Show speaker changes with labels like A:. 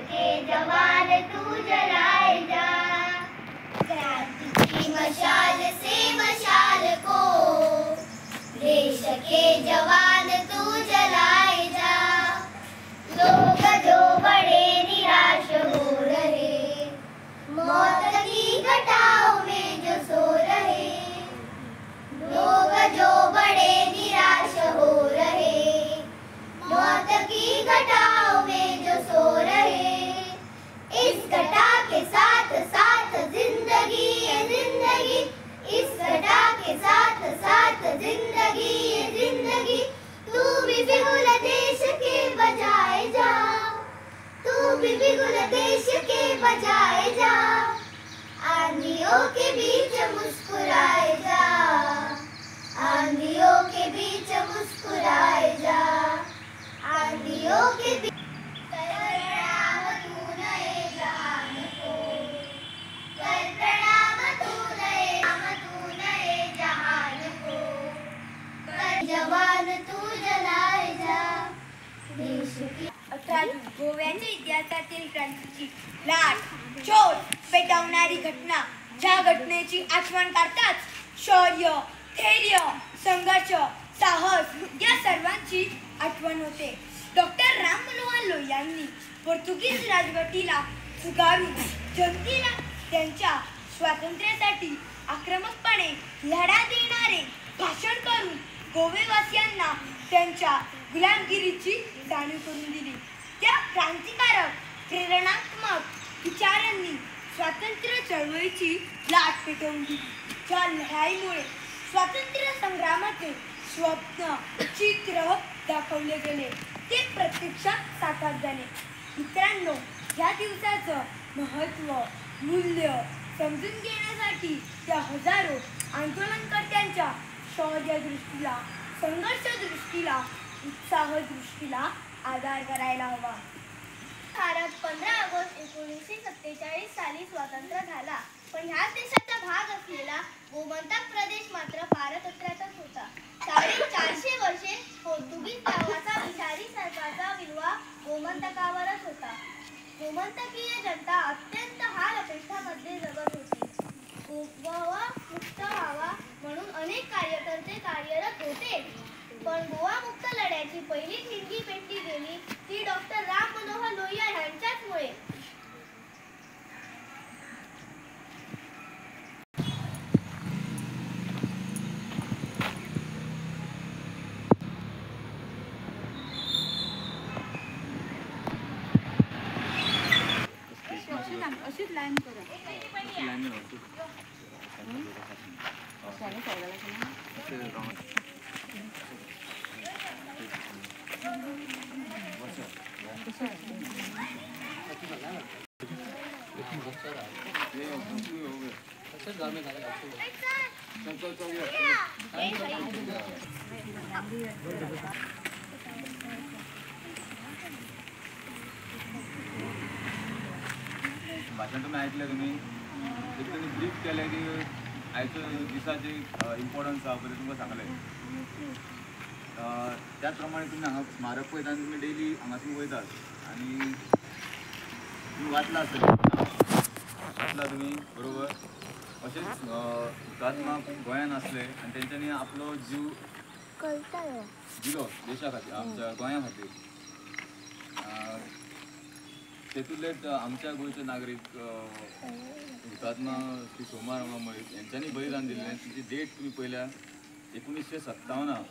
A: के जवान तू जलाए जा, क्रांति की मशाल से मशाल को देश के जवान तू जलाए जा। लोग जो बड़े निराश हो रहे, मौत की घटाओं में जो सो रहे, लोग जो बड़े निराश हो रहे, मौत की घटाओं में जो सो रहे, इस घटा के साथ साथ जिंदगी है जिंदगी, इस घटा के साथ साथ जिंदगी है जिंदगी। तू भी बिगुल देश के बजाए जा, तू भी बिगुल देश के बजाए जा, आंधियों के बीच मुस्कुराए जा, आंधियों के बीच मुस्कुराए जा, आंधियों के बीच। कर प्रणाम तू नए जहान को, कर प्रणाम तू नए जहान को, कर जवान तू जलाए जा देश की।
B: 18 जून गोव्याच्या इतिहासातील क्रांतीची लाट चोर पेटवणारी घटना, ज्या घटनेची आठवण करताच शौर्य, धैर्य, संघर्ष, साहस या सर्वांची आठवण होते। डॉक्टर राम मनोहर लोहिया यांनी पोर्तुगीज राजवटीला झुगारून जनतेला त्यांच्या स्वातंत्र्यासाठी आक्रमकपणे लढा देणारे भाषण करून गोवेवासियांना त्यांच्या गुलामगिरीची जाणीव करून दिली। त्या क्रांतिकारक प्रेरणात्मक विचारांनी स्वातंत्र्य चळवळीची लाट पेटवून दिली, ज्या लढाईमुळे स्वातंत्र्य संग्रामाचे स्वप्न चित्र दाखवले गेले ते प्रत्यक्षात साकार झाले। मित्रांनो, या दिवसाचं महत्त्व मूल्य समजून घेण्यासाठी त्या हजारो आंदोलनकर्त्यांच्या शौर्य दृष्टीला, संघर्ष दृष्टीला, उत्साह दृष्टीला आधार करायला हवा।
A: भारत 15 ऑगस्ट 1947 साली स्वतंत्र झाला, पण ह्याच देशाचा भाग असलेला गोमंतक प्रदेश मात्र पारतंत्र्यातच होता। 450 वर्षे पोर्तुगीज नावाचा विषारी सरकारचा विल्वा गोमंतकावरच होता। गोमंतकीय जनता अत्यंत हाल अपेष्टामध्ये जगत होती। गोवा मुक्त व्हावा म्हणून अनेक कार्यकर्ते कार्यरत होते, पण गोवा मुक्त लढ्याची पहिली ठिणगी पेटली गेली ती डॉक्टर राम मनोहर लोहिया यांच्याचमुळे।
B: अशीच लाईन करा।
C: भाषण तुम्ही ऐकलं, तुम्ही एकदम ब्रीफ केलं की आयचं दिसाचे इम्पॉर्टन्स हा पहिले तुमकां सांगलें। त्याच प्रमाणे तुम्ही हांगा स्मारक पळयता आनी तुमी डेली हांगासून वयतात आनी तुम्ही वाचला आसतलें, वाचला तुम्ही बरोबर। अशेंच हुतात्मा गोंयान आसले आनी तेंच्यांनी आपलो जीव दिलो देशा खातीर, आमच्या गोंया खातीर। तेतूंतलेच आमच्या गोंयचे नागरीक हुतात्मा श्री सोमारामा मळीक यांच्यांनी बलिदान दिल्लें। तिची डेट तुम्ही पळयल्या 1957